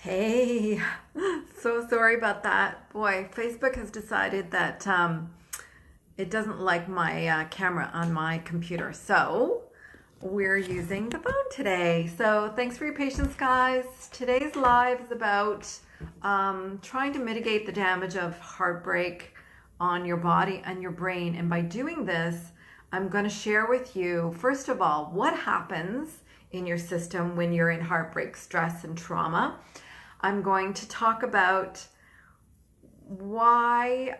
Hey, so sorry about that. Boy, Facebook has decided that it doesn't like my camera on my computer. So we're using the phone today. So thanks for your patience, guys. Today's live is about trying to mitigate the damage of heartbreak on your body and your brain. And by doing this, I'm going to share with you, first of all, what happens in your system when you're in heartbreak, stress, and trauma. I'm going to talk about why,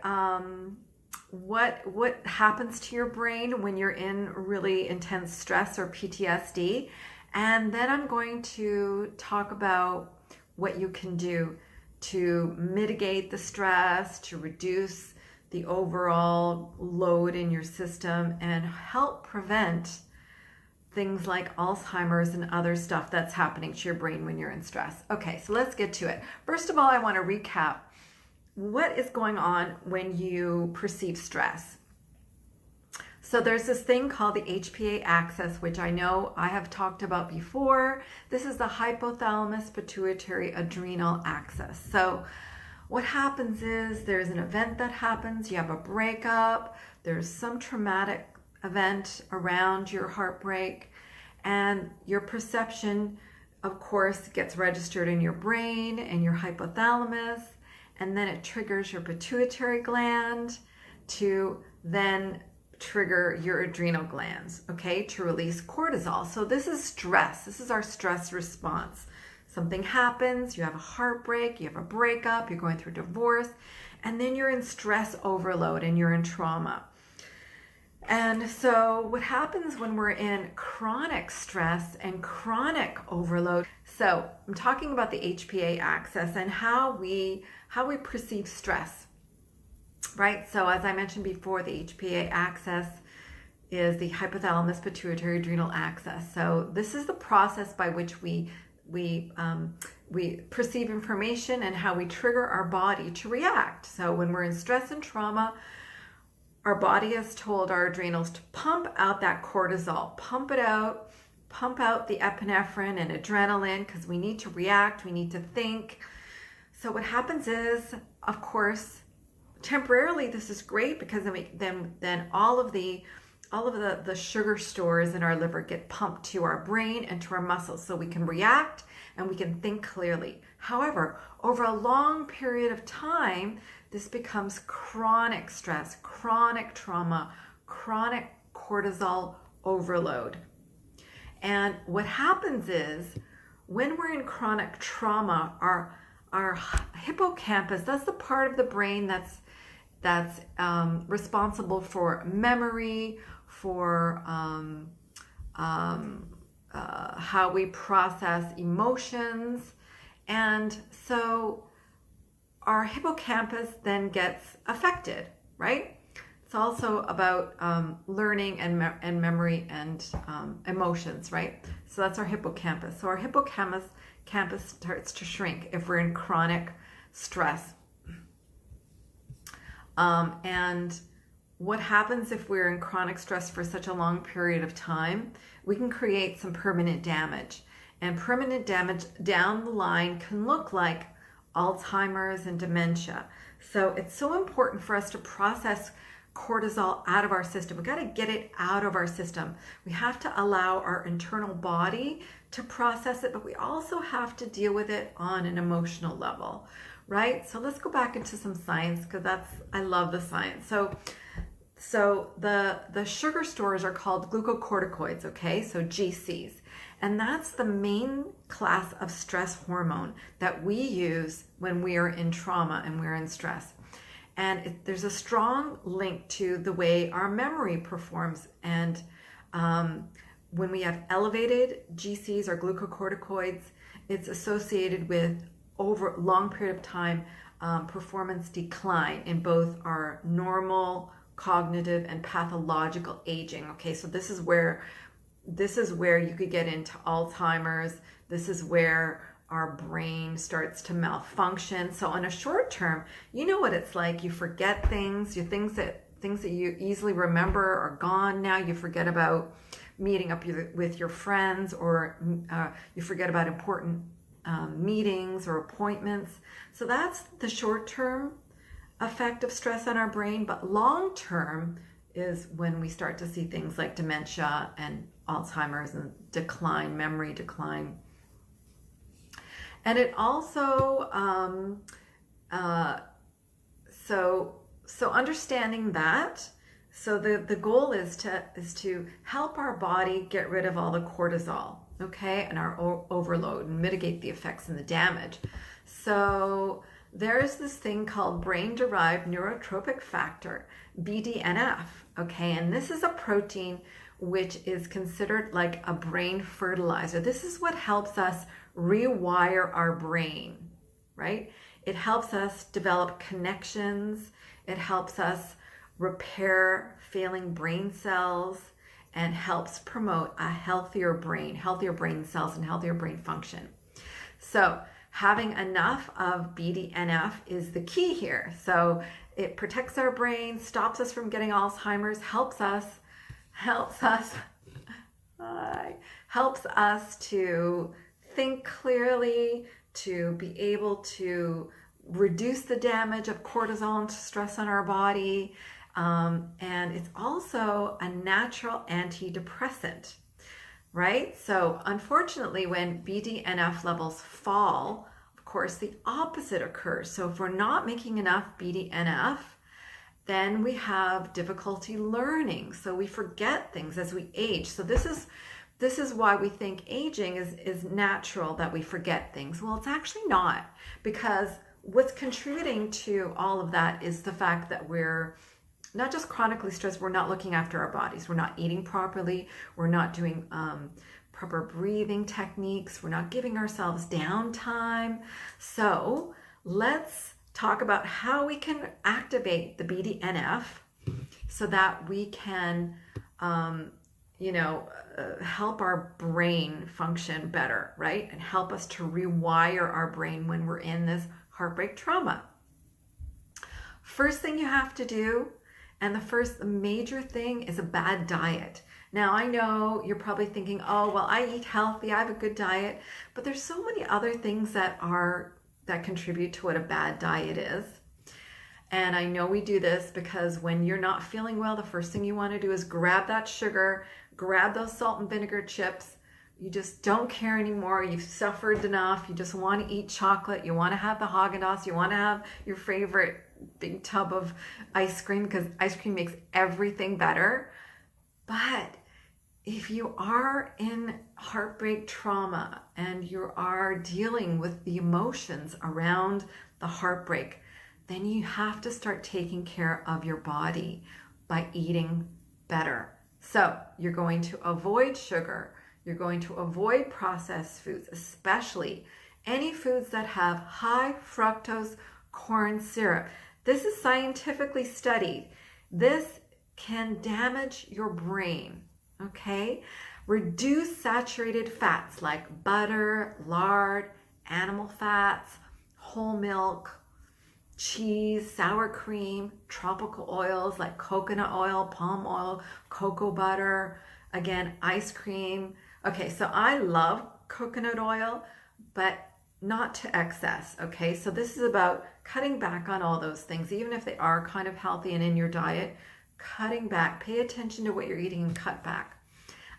what happens to your brain when you're in really intense stress or PTSD. And then I'm going to talk about what you can do to mitigate the stress, to reduce the overall load in your system, and help prevent things like Alzheimer's and other stuff that's happening to your brain when you're in stress. Okay, so let's get to it. First of all, I want to recap what is going on when you perceive stress. So there's this thing called the HPA axis, which I know I have talked about before. This is the hypothalamus pituitary adrenal axis. So what happens is there's an event that happens, you have a breakup, there's some traumatic event around your heartbreak, and your perception, of course, gets registered in your brain and your hypothalamus, and then it triggers your pituitary gland to then trigger your adrenal glands, okay, to release cortisol. So this is stress. This is our stress response. Something happens, you have a heartbreak, you have a breakup, you're going through divorce, and then you're in stress overload and you're in trauma. And so what happens when we're in chronic stress and chronic overload? So I'm talking about the HPA axis and how we perceive stress, right? So as I mentioned before, the HPA axis is the hypothalamus pituitary adrenal axis. So this is the process by which we perceive information and how we trigger our body to react. So when we're in stress and trauma, our body has told our adrenals to pump out that cortisol, pump it out, pump out the epinephrine and adrenaline, because we need to react, we need to think. So what happens is, of course, temporarily this is great, because then all of the sugar stores in our liver get pumped to our brain and to our muscles, so we can react and we can think clearly. However, over a long period of time, this becomes chronic stress, chronic trauma, chronic cortisol overload. And what happens is, when we're in chronic trauma, our hippocampus, that's the part of the brain that's responsible for memory, for how we process emotions. And so our hippocampus then gets affected, right? It's also about learning and memory and emotions, right? So that's our hippocampus. So our hippocampus starts to shrink if we're in chronic stress. And what happens if we're in chronic stress for such a long period of time? We can create some permanent damage. And permanent damage down the line can look like Alzheimer's and dementia. So it's so important for us to process cortisol out of our system. We got to get it out of our system. We have to allow our internal body to process it, but we also have to deal with it on an emotional level, right? So let's go back into some science, because I love the science. So the sugar stores are called glucocorticoids, okay? So GCs. And that's the main class of stress hormone that we use when we are in trauma and we're in stress. And there's a strong link to the way our memory performs. And when we have elevated GCs or glucocorticoids, it's associated with, over a long period of time, performance decline in both our normal, cognitive, and pathological aging. Okay, so this is where you could get into Alzheimer's. This is where our brain starts to malfunction. So on a short term, you know what it's like. You forget things. Things that you easily remember are gone now. You forget about meeting up with your friends, or you forget about important meetings or appointments. So that's the short-term effect of stress on our brain, but long-term is when we start to see things like dementia and Alzheimer's and decline, memory decline. And it also, so understanding that, so the goal is to help our body get rid of all the cortisol, okay, and our overload, and mitigate the effects and the damage. So there's this thing called brain-derived neurotrophic factor, BDNF, okay, and this is a protein which is considered like a brain fertilizer. This is what helps us rewire our brain, right? It helps us develop connections. It helps us repair failing brain cells, and helps promote a healthier brain cells, and healthier brain function. So having enough of BDNF is the key here. So it protects our brain, stops us from getting Alzheimer's, helps us to think clearly, to be able to reduce the damage of cortisol and stress on our body. And it's also a natural antidepressant, right? So unfortunately, when BDNF levels fall, of course, the opposite occurs. So if we're not making enough BDNF, then we have difficulty learning. So we forget things as we age. So this is why we think aging is natural, that we forget things. Well, it's actually not, because what's contributing to all of that is the fact that we're not just chronically stressed, we're not looking after our bodies. We're not eating properly. We're not doing proper breathing techniques. We're not giving ourselves downtime. So let's talk about how we can activate the BDNF so that we can, help our brain function better, right? And help us to rewire our brain when we're in this heartbreak trauma. First thing you have to do, and the first major thing, is a bad diet. Now, I know you're probably thinking, oh, well, I eat healthy, I have a good diet, but there's so many other things that contribute to what a bad diet is. And I know we do this because when you're not feeling well, the first thing you want to do is grab that sugar, grab those salt and vinegar chips. You just don't care anymore. You've suffered enough. You just want to eat chocolate. You want to have the Haagen-Dazs. You want to have your favorite big tub of ice cream, because ice cream makes everything better. But if you are in heartbreak trauma and you are dealing with the emotions around the heartbreak, then you have to start taking care of your body by eating better. So you're going to avoid sugar. You're going to avoid processed foods, especially any foods that have high fructose corn syrup. This is scientifically studied. This can damage your brain, okay? Reduce saturated fats like butter, lard, animal fats, whole milk, cheese, sour cream, tropical oils like coconut oil, palm oil, cocoa butter, again, ice cream. Okay, so I love coconut oil, but not to excess, okay? So this is about cutting back on all those things, even if they are kind of healthy and in your diet, cutting back. Pay attention to what you're eating and cut back.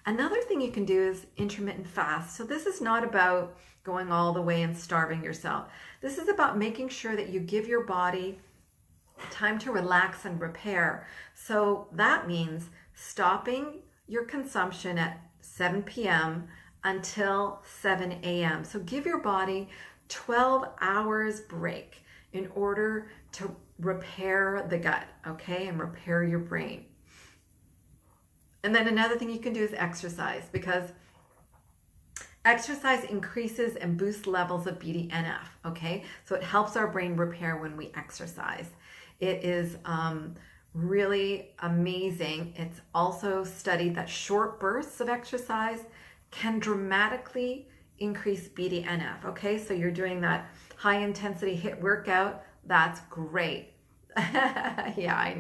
Another thing you can do is intermittent fast. So this is not about going all the way and starving yourself. This is about making sure that you give your body time to relax and repair. So that means stopping your consumption at 7 p.m. until 7 a.m. So give your body 12 hours break in order to repair the gut, okay, and repair your brain. And then another thing you can do is exercise, because exercise increases and boosts levels of BDNF, okay? So it helps our brain repair when we exercise. It is really amazing. It's also studied that short bursts of exercise can dramatically increase BDNF, okay? So you're doing that high intensity HIIT workout, that's great. Yeah, I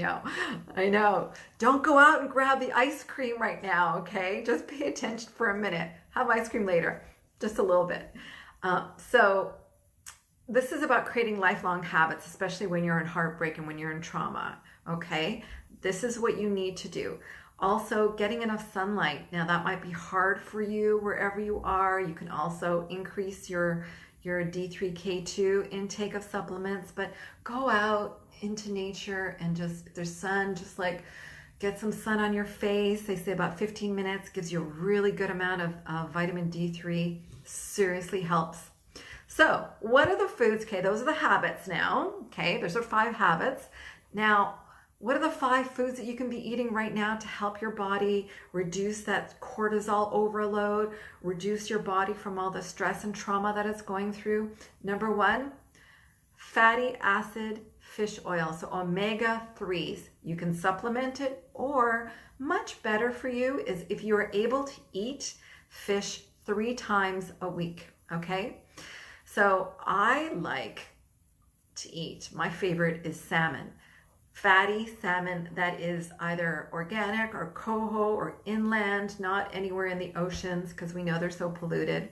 know. Don't go out and grab the ice cream right now, okay? Just pay attention for a minute. Have ice cream later, just a little bit. So this is about creating lifelong habits, especially when you're in heartbreak and when you're in trauma, okay? This is what you need to do. Also, getting enough sunlight. Now, that might be hard for you wherever you are. You can also increase your D3K2 intake of supplements, but go out into nature and just, if there's sun, just like get some sun on your face. They say about 15 minutes gives you a really good amount of vitamin D3. Seriously helps. So what are the foods? Okay, those are the habits now. Okay, those are 5 habits. Now, what are the 5 foods that you can be eating right now to help your body reduce that cortisol overload, reduce your body from all the stress and trauma that it's going through? Number 1, fatty acid fish oil, so omega-3s. You can supplement it, or much better for you is if you are able to eat fish 3 times a week, okay? So I like to eat, my favorite is salmon. Fatty salmon that is either organic or coho or inland, not anywhere in the oceans because we know they're so polluted.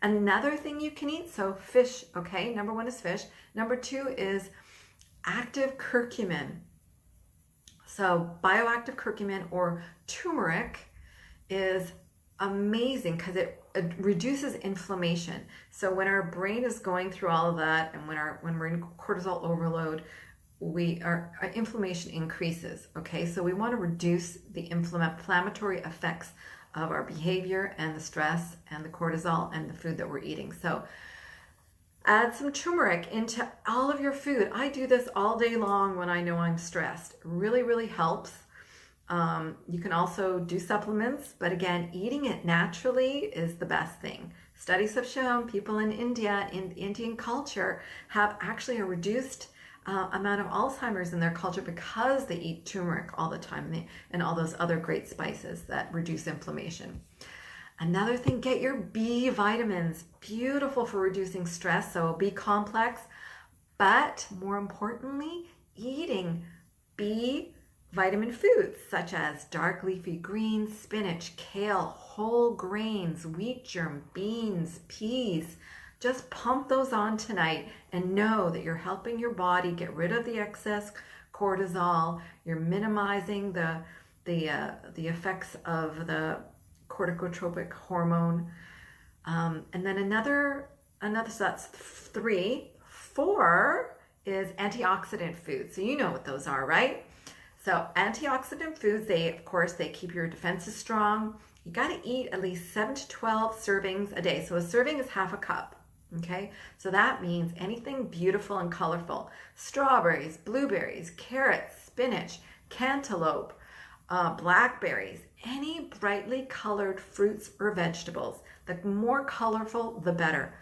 Another thing you can eat, so fish, okay, number 1 is fish. Number 2 is active curcumin. So bioactive curcumin or turmeric is amazing because it reduces inflammation. So when our brain is going through all of that and when we're in cortisol overload, our inflammation increases, okay? So we want to reduce the inflammatory effects of our behavior and the stress and the cortisol and the food that we're eating. So add some turmeric into all of your food. I do this all day long when I know I'm stressed. It really, really helps. You can also do supplements, but again, eating it naturally is the best thing. Studies have shown people in India, in Indian culture, have actually a reduced amount of Alzheimer's in their culture because they eat turmeric all the time and all those other great spices that reduce inflammation. Another thing, get your B vitamins. Beautiful for reducing stress, so B complex, but more importantly, eating B vitamin foods such as dark leafy greens, spinach, kale, whole grains, wheat germ, beans, peas. Just pump those on tonight and know that you're helping your body get rid of the excess cortisol. You're minimizing the effects of the corticotropic hormone. And then another, so that's 3. 4 is antioxidant foods. So you know what those are, right? So antioxidant foods, they keep your defenses strong. You got to eat at least 7 to 12 servings a day. So a serving is half a cup. Okay, so that means anything beautiful and colorful. Strawberries, blueberries, carrots, spinach, cantaloupe, blackberries, any brightly colored fruits or vegetables. The more colorful, the better.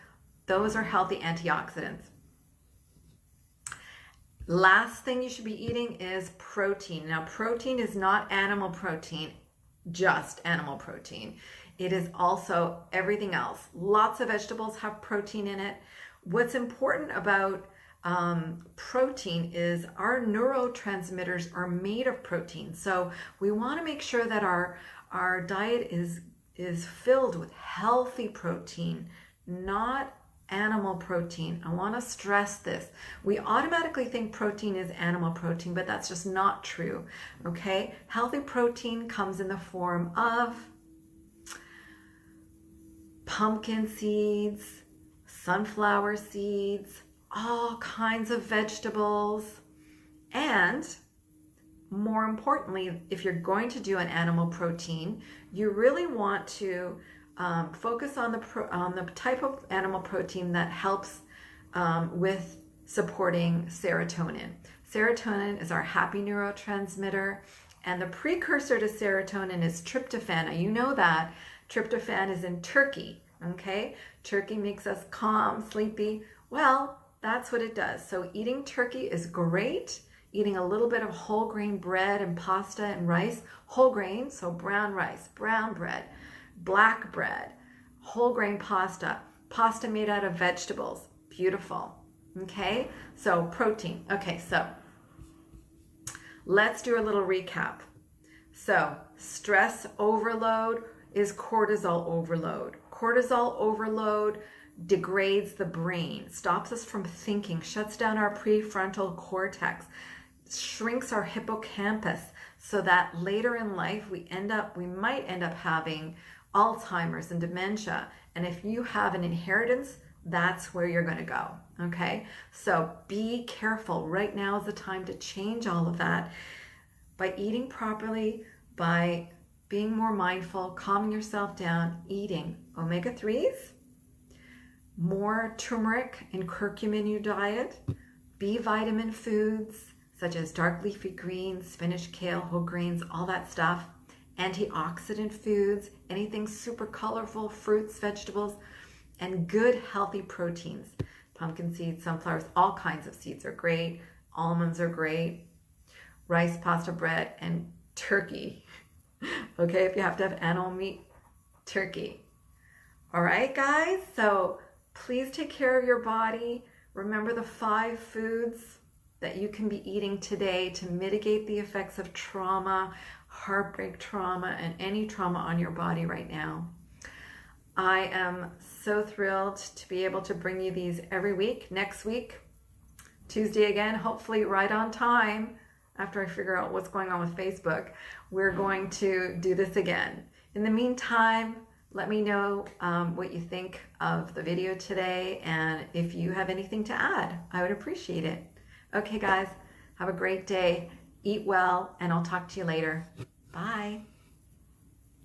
Those are healthy antioxidants. Last thing you should be eating is protein. Now, protein is not animal protein, just animal protein. It is also everything else. Lots of vegetables have protein in it. What's important about protein is our neurotransmitters are made of protein. So we want to make sure that our diet is filled with healthy protein, not animal protein. I want to stress this. We automatically think protein is animal protein, but that's just not true. Okay? Healthy protein comes in the form of pumpkin seeds, sunflower seeds, all kinds of vegetables, and more importantly, if you're going to do an animal protein, you really want to focus on the type of animal protein that helps with supporting serotonin. Serotonin is our happy neurotransmitter, and the precursor to serotonin is tryptophan. Now, you know that tryptophan is in turkey, okay? Turkey makes us calm, sleepy. Well, that's what it does. So eating turkey is great. Eating a little bit of whole grain bread and pasta and rice. Whole grain, so brown rice, brown bread, black bread, whole grain pasta, pasta made out of vegetables. Beautiful, okay? So protein. Okay, so let's do a little recap. So stress overload is cortisol overload. Cortisol overload degrades the brain, stops us from thinking, shuts down our prefrontal cortex, shrinks our hippocampus, so that later in life we might end up having Alzheimer's and dementia. And if you have an inheritance, that's where you're going to go. Okay, so be careful. Right now is the time to change all of that by eating properly, by being more mindful, calming yourself down, eating omega-3s, more turmeric and curcumin in your diet, B vitamin foods such as dark leafy greens, spinach, kale, whole grains, all that stuff, antioxidant foods, anything super colorful, fruits, vegetables, and good healthy proteins. Pumpkin seeds, sunflowers, all kinds of seeds are great. Almonds are great. Rice, pasta, bread, and turkey. Okay, if you have to have animal meat, turkey. All right, guys, so please take care of your body. Remember the 5 foods that you can be eating today to mitigate the effects of trauma, heartbreak trauma, and any trauma on your body right now. I am so thrilled to be able to bring you these every week. Next week, Tuesday again, hopefully right on time, after I figure out what's going on with Facebook, we're going to do this again. In the meantime, let me know what you think of the video today, and if you have anything to add, I would appreciate it. Okay, guys, have a great day. Eat well, and I'll talk to you later. Bye.